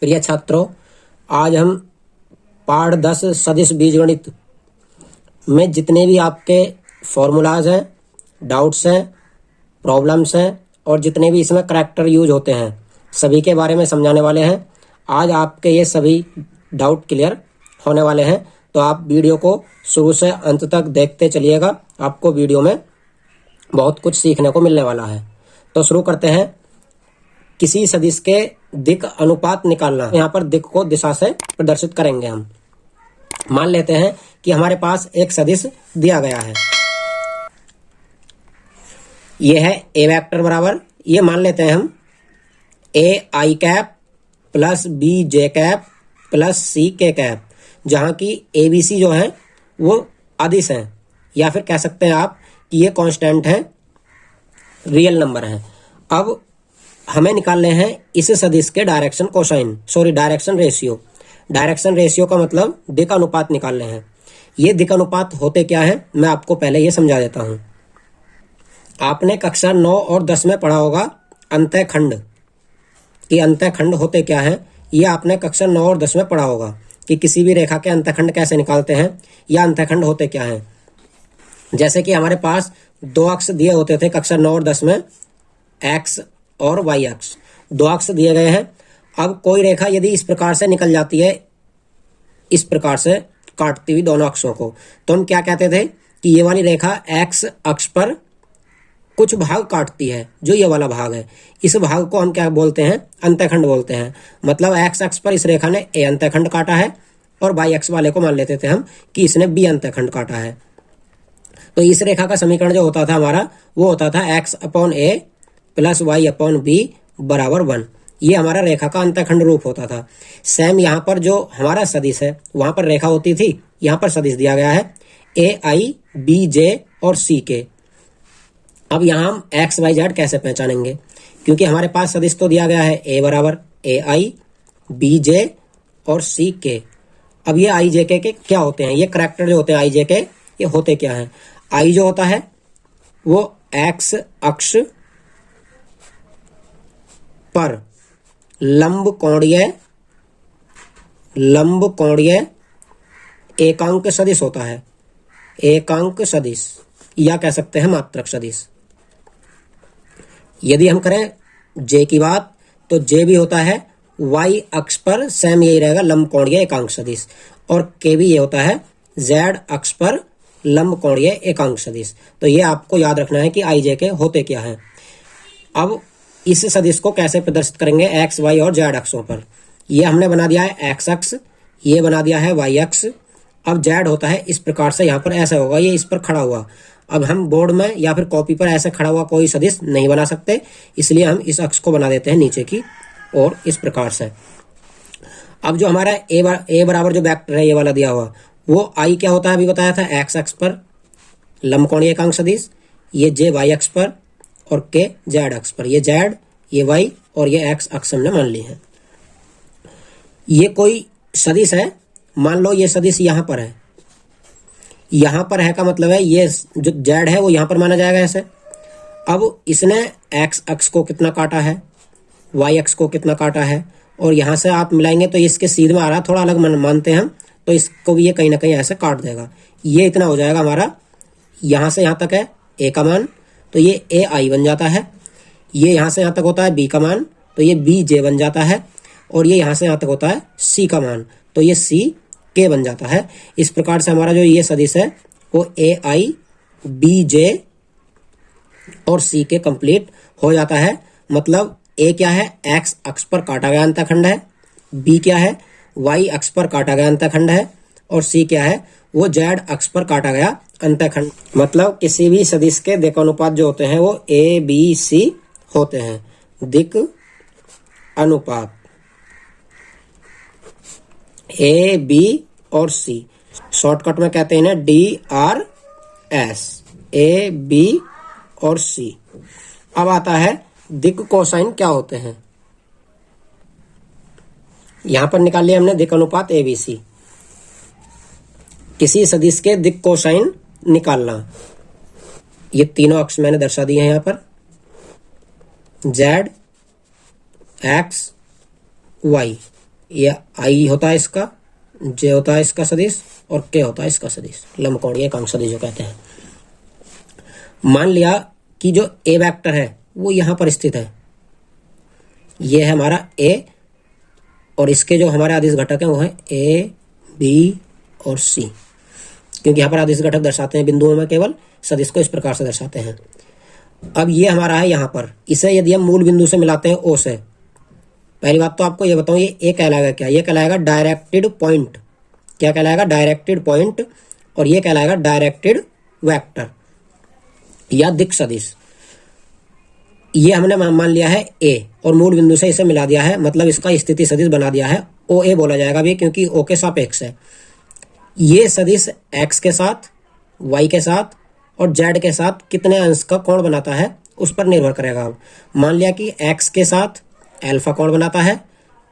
प्रिय छात्रों, आज हम पाठ 10 सदिश बीजगणित में जितने भी आपके फॉर्मूलाज हैं, डाउट्स हैं, प्रॉब्लम्स हैं और जितने भी इसमें करैक्टर यूज होते हैं सभी के बारे में समझाने वाले हैं। आज आपके ये सभी डाउट क्लियर होने वाले हैं, तो आप वीडियो को शुरू से अंत तक देखते चलिएगा। आपको वीडियो में बहुत कुछ सीखने को मिलने वाला है। तो शुरू करते हैं। किसी सदिश के दिक् अनुपात निकालना। यहाँ पर दिक् को दिशा से प्रदर्शित करेंगे हम। मान लेते हैं कि हमारे पास एक सदिश दिया गया है। यह है ए वेक्टर बराबर, ये मान लेते हैं हम A I cap plus B J cap plus C K cap, जहां की ए बी सी जो है वो अदिश हैं, या फिर कह सकते हैं आप कि ये कांस्टेंट है, रियल नंबर है। अब हमें निकालने हैं इस सदिश के direction cosine, direction ratio. Direction ratio का मतलब दिक् अनुपात निकालने हैं। ये दिक् अनुपात होते क्या है, मैं आपको पहले ये समझा देता हूं। आपने कक्षा 9 और 10 में पढ़ा होगा अंतःखंड, कि अंतःखंड होते क्या है। ये आपने कक्षा 9 और 10 में पढ़ा होगा कि किसी भी रेखा के अंतःखंड कैसे निकालते हैं, या अंतःखंड होते क्या है। जैसे कि हमारे पास दो अक्ष दिए होते थे कक्षा 9 और 10 में, एक्स और वाई अक्ष, दो अक्ष दिए गए हैं। अब कोई रेखा यदि इस प्रकार से निकल जाती है, इस प्रकार से काटती हुई दोनों अक्षों को, तो हम क्या कहते थे कि ये वाली रेखा एक्स अक्ष पर कुछ भाग काटती है, जो ये वाला भाग है। इस भाग को हम क्या बोलते हैं, अंतःखंड बोलते हैं। मतलब एक्स अक्ष पर इस रेखा ने ए अंतःखंड काटा है और वाई अक्ष वाले को मान लेते थे हम कि इसने बी अंतःखंड काटा है। तो इस रेखा का समीकरण जो होता था हमारा, वो होता था एक्स अपॉन ए प्लस वाई अपॉन बी बराबर 1। ये हमारा रेखा का अंतःखंड रूप होता था। सेम यहाँ पर जो हमारा सदिश है वहां पर रेखा होती थी, यहाँ पर सदिश दिया गया है ए आई बी जे और सी के। अब यहाँ हम एक्स वाई जेड कैसे पहचानेंगे, क्योंकि हमारे पास सदिश तो दिया गया है ए बराबर ए आई बी जे और सी के। अब ये आई जे के क्या होते हैं, ये करैक्टर जो होते हैं आई जे के, ये होते क्या हैं। आई जो होता है वो एक्स अक्ष पर लंब कोणीय एकांक सदिश होता है। एकांक सदिश, या कह सकते हैं मात्रक सदिश। यदि हम करें जे की बात, तो जे भी होता है वाई अक्ष पर, सेम यही रहेगा, लंब कोणीय एकांक सदिश। और के भी ये होता है जेड अक्ष पर लंब कोणीय एकांक सदिश। तो ये आपको याद रखना है कि आई जे के होते क्या है। अब इस सदिश को कैसे प्रदर्शित करेंगे एक्स वाई और जेड अक्षों पर। ये हमने बना दिया है एक्स अक्ष, ये बना दिया है वाई अक्ष। अब जेड होता है इस प्रकार से, यहाँ पर ऐसा होगा, ये इस पर खड़ा हुआ। अब हम बोर्ड में या फिर कॉपी पर ऐसे खड़ा हुआ कोई सदिश नहीं बना सकते, इसलिए हम इस अक्ष को बना देते हैं नीचे की और इस प्रकार से। अब जो हमारा ए बराबर जो वेक्टर है ये वाला दिया हुआ, वो आई क्या होता है अभी बताया था, एक्स अक्ष पर लंबकोणीय एकांक सदिश, ये जे वाई अक्ष पर और के जेड अक्ष पर। ये जेड, ये वाई और ये एक्स अक्ष हमने मान ली है। ये कोई सदिश है, मान लो ये सदिश यहां पर है। यहां पर है का मतलब है ये जो जेड है वो यहां पर माना जाएगा ऐसे। अब इसने एक्स अक्ष को कितना काटा है, वाई अक्ष को कितना काटा है, और यहां से आप मिलाएंगे तो इसके सीध में आ रहा, थोड़ा अलग मानते हैं हम, तो इसको भी ये कहीं ना कहीं ऐसे काट देगा। ये इतना हो जाएगा हमारा, यहां से यहां तक है ए का मान, तो ये ए आई बन जाता है। ये यहां से यहां तक होता है बी का मान, तो ये बी जे बन जाता है। और ये यहां से यहां तक होता है सी का मान, तो ये सी के बन जाता है। इस प्रकार से हमारा जो ये सदिश है वो ए आई बी जे और सी के कंप्लीट हो जाता है। मतलब ए क्या है, एक्स अक्ष पर काटा गया अंतःखंड है, बी क्या है, वाई अक्ष पर काटा गया अंतःखंड है, और सी क्या है, वो जेड अक्ष पर काटा गया अंतःखंड। मतलब किसी भी सदिश के दिक् अनुपात जो होते हैं वो ए बी सी होते हैं। दिक् अनुपात ए बी और सी, शॉर्टकट में कहते हैं ना DRS, ए बी और सी। अब आता है दिक् कोसाइन क्या होते हैं। यहां पर निकाल लिया हमने दिक् अनुपात ए बी सी। किसी सदिश के दिक् कोसाइन निकालना, ये तीनों अक्ष मैंने दर्शा दिए हैं यहां पर, जेड एक्स वाई। ये आई होता है इसका, जे होता है इसका सदिश और के होता है इसका सदिश, लंबकोणीय एकांक सदिश जो कहते हैं। मान लिया कि जो ए वेक्टर है वो यहां पर स्थित है, ये है हमारा ए, और इसके जो हमारे अदिश घटक हैं वो है ए, बी और सी, क्योंकि यहाँ पर अदिश घटक दर्शाते हैं बिंदुओं में, केवल सदिश को इस प्रकार से दर्शाते हैं। अब ये हमारा है यहाँ पर, इसे यदि हम मूल बिंदु से मिलाते हैं ओ से, पहली बात तो आपको ये बताऊं ये ए कहलाएगा क्या, ये कहलाएगा डायरेक्टेड पॉइंट। क्या कहलाएगा? Directed point. और ये कहलाएगा डायरेक्टेड वेक्टर या दिक् सदिश। ये हमने मान लिया है ए और मूल बिंदु से इसे मिला दिया है, मतलब इसका स्थिति सदिश बना दिया है। ओ ए बोला जाएगा भी, क्योंकि ओ के सापेक्ष है। ये सदिश एक्स के साथ, वाई के साथ और जेड के साथ कितने अंश का कोण बनाता है उस पर निर्भर करेगा। अब मान लिया कि एक्स के साथ अल्फा कोण बनाता है,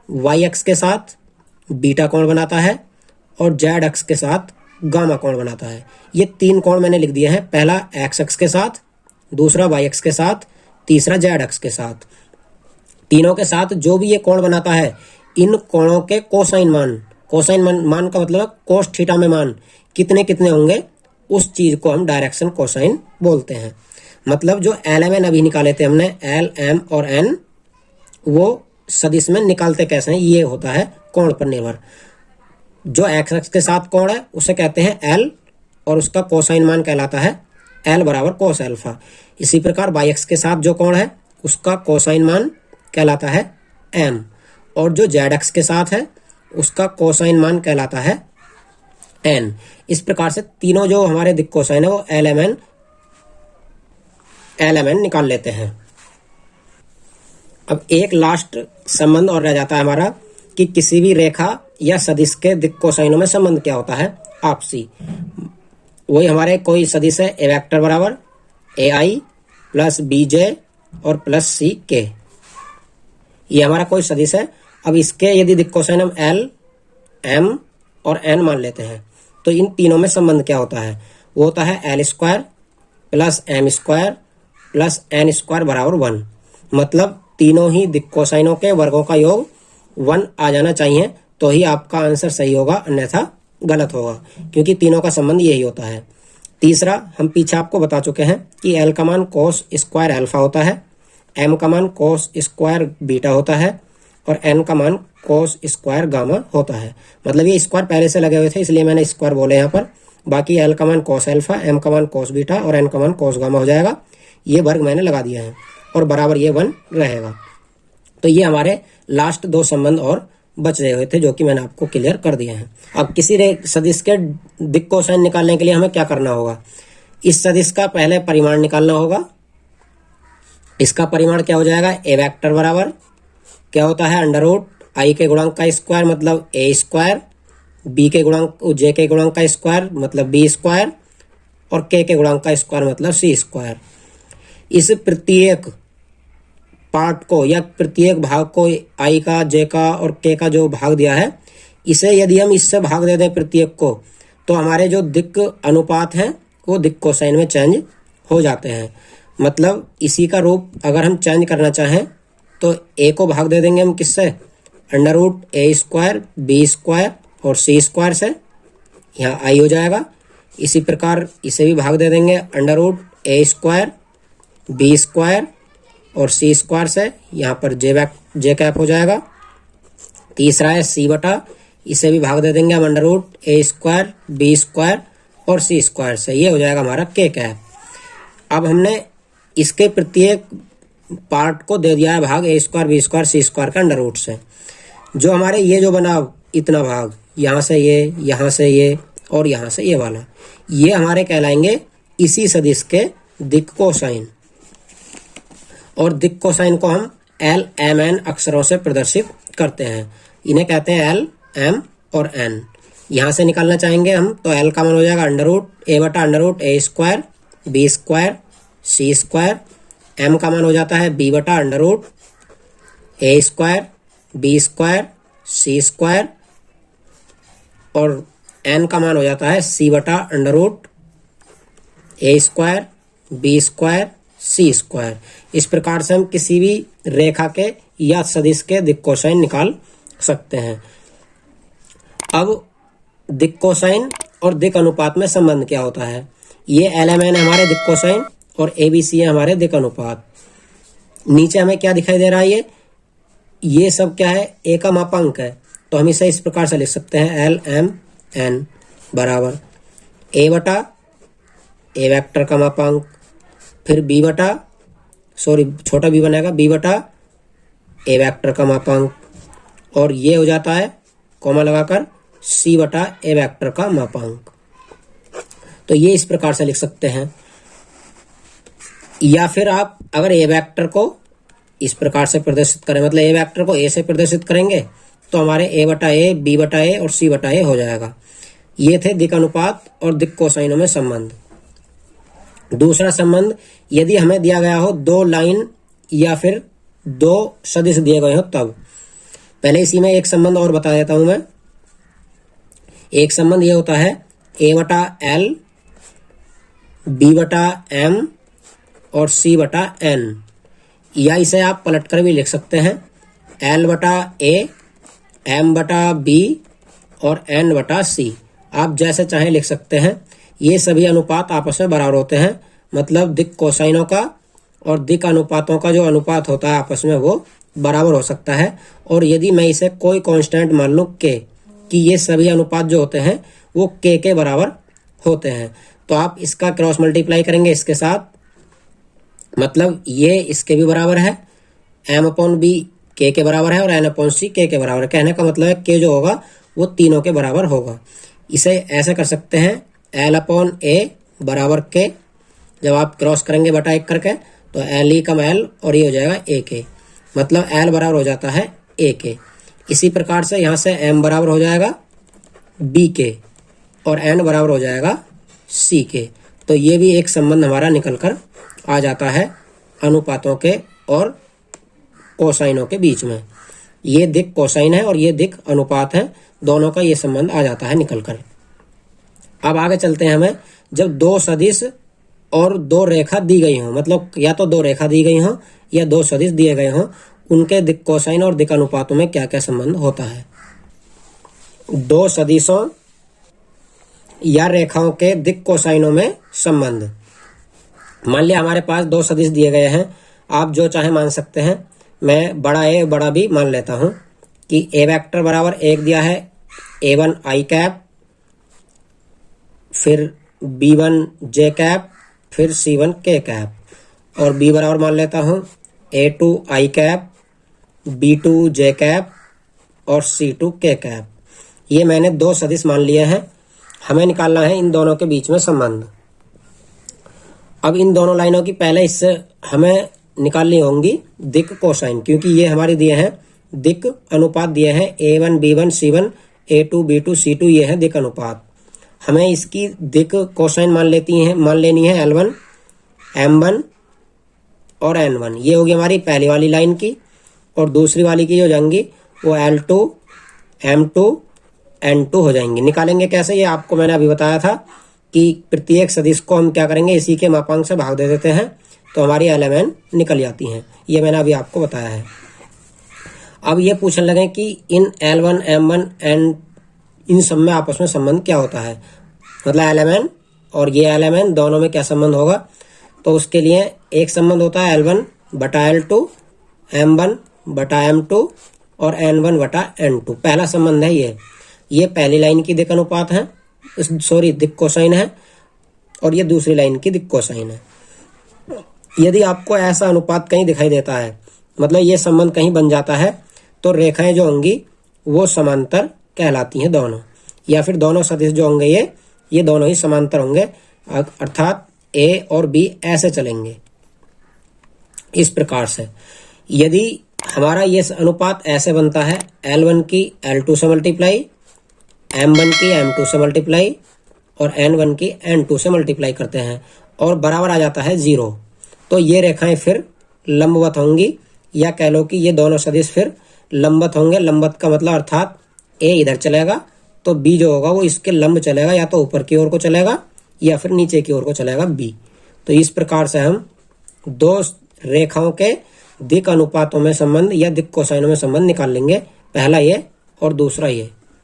वाई एक्स के साथ बीटा कोण बनाता है और जेड एक्स के साथ गामा कोण बनाता है। ये तीन कोण मैंने लिख दिए हैं, पहला एक्स एक्स के साथ, दूसरा वाई एक्स के साथ, तीसरा जेड एक्स के साथ। तीनों के साथ जो भी ये कोण बनाता है, इन कोणों के कोसाइन मान का मतलब कोस थीटा में मान कितने कितने होंगे, उस चीज को हम डायरेक्शन कोसाइन बोलते हैं। मतलब जो एल एम एन अभी निकाले थे हमने, एल एम और एन, वो सदिश में निकालते कैसे हैं, ये होता है कोण पर निर्भर। जो एक्स एक्स के साथ कोण है उसे कहते हैं एल और उसका कोसाइन मान कहलाता है एल बराबर कोस अल्फा। इसी प्रकार वाई एक्स के साथ जो कोण है उसका कोसाइन मान कहलाता है एम, और जो जेड एक्स के साथ है उसका कोसाइन मान कहलाता है एन। इस प्रकार से तीनों जो हमारे दिक् कोसाइन है वो एल एम एन निकाल लेते हैं। अब एक लास्ट संबंध और रह जाता है हमारा कि किसी भी रेखा या सदिश के दिक् कोसाइनों में संबंध क्या होता है आपसी। वही हमारे कोई सदिश है ए वेक्टर बराबर ए आई प्लस बी जे और प्लस सी के, ये हमारा कोई सदिश है। अब इसके यदि दिक् कोसाइन हम एल एम और एन मान लेते हैं तो इन तीनों में संबंध क्या होता है, वो होता है L square plus M square plus N square बराबर 1। मतलब तीनों ही दिक् कोसाइनों के वर्गों का योग 1 आ जाना चाहिए, तो ही आपका आंसर सही होगा, अन्यथा गलत होगा, क्योंकि तीनों का संबंध यही होता है। तीसरा, हम पीछे आपको बता चुके हैं कि एल का मान कोस स्क्वायर अल्फा होता है, एम का मान कोस स्क्वायर बीटा होता है और एन का मान कोस स्क्वायर गामा होता है। मतलब ये स्क्वायर पहले से लगे हुए थे इसलिए मैंने स्क्वायर बोले यहाँ पर। बाकी एल का मान कोस अल्फा, एम का मान कोस बीटा और एन का मान कोस गामा हो जाएगा। ये वर्ग मैंने लगा दिया है और बराबर ये 1 रहेगा। तो ये हमारे लास्ट दो संबंध और बच रहे हुए थे जो कि मैंने आपको क्लियर कर दिए हैं। अब किसी सदिश के दिक् कोसाइन निकालने के लिए हमें क्या करना होगा, इस सदिश का पहले परिमाण निकालना होगा। इसका परिमाण क्या हो जाएगा, ए वेक्टर बराबर क्या होता है अंडर रूट आई के गुणांक का स्क्वायर मतलब ए स्क्वायर, बी के गुणांक जे के गुणांक का स्क्वायर मतलब बी स्क्वायर और के गुणांक का स्क्वायर मतलब सी स्क्वायर। इस प्रत्येक पार्ट को या प्रत्येक भाग को आई का, जे का और के का जो भाग दिया है, इसे यदि हम इससे भाग दे दें प्रत्येक को, तो हमारे जो दिक् अनुपात हैं वो दिक् कोसाइन में चेंज हो जाते हैं। मतलब इसी का रूप अगर हम चेंज करना चाहें तो ए को भाग दे देंगे हम किससे, अंडर रूट ए स्क्वायर बी स्क्वायर और सी स्क्वायर से, यहाँ आई हो जाएगा। इसी प्रकार इसे भी भाग दे देंगे अंडर रूट ए स्क्वायर बी स्क्वायर और सी स्क्वायर से, यहाँ पर जे कैप हो जाएगा। तीसरा है सी बटा, इसे भी भाग दे देंगे हम अंडर रूट ए स्क्वायर बी स्क्वायर और सी स्क्वायर से, ये हो जाएगा हमारा के कैप। अब हमने इसके प्रत्येक पार्ट को दे दिया है भाग ए स्क्वायर बी स्क्वायर सी स्क्वायर का अंडर रूट से। जो हमारे ये जो बना इतना भाग, यहाँ से ये, यहाँ से ये और यहाँ से ये वाला, ये हमारे कहलाएंगे इसी सदिश के दिक् कोसाइन। और दिक् कोसाइन को हम एल एम एन अक्षरों से प्रदर्शित करते हैं, इन्हें कहते हैं एल एम और एन। यहाँ से निकालना चाहेंगे हम तो एल का मान हो जाएगा अंडर रूट ए बटा अंडर रूट ए स्क्वायर बी स्क्वायर सी स्क्वायर, एम का मान हो जाता है बी बटा अंडर रूट ए स्क्वायर बी स्क्वायर सी स्क्वायर और एन का मान हो जाता है सी बटा अंडर रूट ए स्क्वायर बी स्क्वायर सी स्क्वायर। इस प्रकार से हम किसी भी रेखा के या सदिश के दिक् कोसाइन निकाल सकते हैं। अब दिक् कोसाइन और दिक् अनुपात में संबंध क्या होता है? ये LMN है हमारे दिक् कोसाइन और ABC है हमारे दिक् अनुपात। नीचे हमें क्या दिखाई दे रहा है? ये सब क्या है? ए का मापांक है, तो हम इसे इस प्रकार से लिख सकते हैं LMN बराबर ए बटा ए वेक्टर का मापांक, फिर बी बटा छोटा बी बनेगा बी बटा ए वेक्टर का मापांक, और ये हो जाता है कॉमा लगाकर सी बटा ए वेक्टर का मापांक। तो ये इस प्रकार से लिख सकते हैं। या फिर आप अगर ए वेक्टर को इस प्रकार से प्रदर्शित करें, मतलब ए वेक्टर को ए से प्रदर्शित करेंगे तो हमारे ए बटा ए, बी बटा ए और सी बटा ए हो जाएगा। ये थे दिक् अनुपात और दिक् कोसाइनों में संबंध। दूसरा संबंध, यदि हमें दिया गया हो दो लाइन या फिर दो सदिश दिए गए हो तब। पहले इसी में एक संबंध और बता देता हूं मैं। एक संबंध ये होता है ए बटा एल, बी बटा एम और सी बटा एन, या इसे आप पलट कर भी लिख सकते हैं एल बटा ए, एम बटा बी और एन बटा सी। आप जैसे चाहें लिख सकते हैं। ये सभी अनुपात आपस में बराबर होते हैं, मतलब दिक् कोसाइनों का और दिक् अनुपातों का जो अनुपात होता है आपस में वो बराबर हो सकता है। और यदि मैं इसे कोई कांस्टेंट मान लूं के, कि ये सभी अनुपात जो होते हैं वो के बराबर होते हैं, तो आप इसका क्रॉस मल्टीप्लाई करेंगे इसके साथ, मतलब ये इसके भी बराबर है, एम अपॉन बी के बराबर है और एन अपॉन सी के बराबर है। कहने का मतलब है के जो होगा वो तीनों के बराबर होगा। इसे ऐसे कर सकते हैं एल अपॉन ए बराबर के, जब आप क्रॉस करेंगे बटा एक करके तो एल ई कम एल और ये हो जाएगा ए के, मतलब एल बराबर हो जाता है ए के। इसी प्रकार से यहाँ से एम बराबर हो जाएगा बी के और एन बराबर हो जाएगा सी के। तो ये भी एक संबंध हमारा निकल कर आ जाता है अनुपातों के और कोसाइनों के बीच में। ये दिक् कोसाइन है और ये दिक् अनुपात है, दोनों का ये संबंध आ जाता है निकल कर। अब आगे चलते हैं हमें, जब दो सदिश और दो रेखा दी गई हो, मतलब या तो दो रेखा दी गई हो या दो सदिश दिए गए हो, उनके दिक् कोसाइन और दिक् अनुपातों में क्या क्या संबंध होता है। दो सदिशों या रेखाओं के दिक् कोसाइनों में संबंध। मान लिया हमारे पास दो सदिश दिए गए हैं, आप जो चाहे मान सकते हैं। मैं बड़ा ए बड़ा बी मान लेता हूं कि ए वेक्टर बराबर एक दिया है A1 आई कैप, फिर B1 जे कैप, फिर C1 के कैप, और B बराबर मान लेता हूं A2 आई कैप, B2 जे कैप और C2 के कैप। ये मैंने दो सदिश मान लिए हैं। हमें निकालना है इन दोनों के बीच में संबंध। अब इन दोनों लाइनों की पहले इससे हमें निकालनी होंगी दिक् कोसाइन, क्योंकि ये हमारे दिए हैं दिक् अनुपात दिए हैं A1 B1 C1 A2 B2 C2, ये है दिक् अनुपात। हमें इसकी दिक् कोसाइन मान लेनी है L1 M1 और N1। ये होगी हमारी पहली वाली लाइन की, और दूसरी वाली की हो जाएंगी वो L2 M2 N2 हो जाएंगी। निकालेंगे कैसे, ये आपको मैंने अभी बताया था कि प्रत्येक सदिश को हम क्या करेंगे, इसी के मापांक से भाग दे देते हैं तो हमारी LMN निकल जाती हैं। ये मैंने अभी आपको बताया है। अब ये पूछने लगे कि इन L1 M1 N इन सब में आपस में संबंध क्या होता है, मतलब LMN और ये LMN दोनों में क्या संबंध होगा। तो उसके लिए एक संबंध होता है L1 बटा L2, M1 बटा M2 और N1 बटा N2। पहला संबंध है ये पहली लाइन की दिक् अनुपात है, दिक् कोसाइन है, और ये दूसरी लाइन की दिक् कोसाइन है। यदि आपको ऐसा अनुपात कहीं दिखाई देता है, मतलब ये संबंध कहीं बन जाता है, तो रेखाएं जो होंगी वो समांतर कहलाती हैं दोनों, या फिर दोनों सदिश जो होंगे ये दोनों ही समांतर होंगे, अर्थात ए और बी ऐसे चलेंगे इस प्रकार से। यदि हमारा ये अनुपात ऐसे बनता है L1 की L2 से मल्टीप्लाई, M1 की M2 से मल्टीप्लाई और N1 की N2 से मल्टीप्लाई करते हैं और बराबर आ जाता है 0, तो ये रेखाएं फिर लंबवत होंगी, या कह लो कि ये दोनों सदिश फिर लंबवत होंगे। लंबवत का मतलब अर्थात ए इधर चलेगा तो बी जो होगा वो इसके लंब चलेगा, या तो ऊपर की ओर को चलेगा या फिर नीचे की ओर को चलेगा बी। तो इस प्रकार से हम दो रेखाओं के दिक् अनुपातों में संबंध या दिक् कोसाइनों में संबंध निकाल लेंगे पहला ये और दूसरा ये।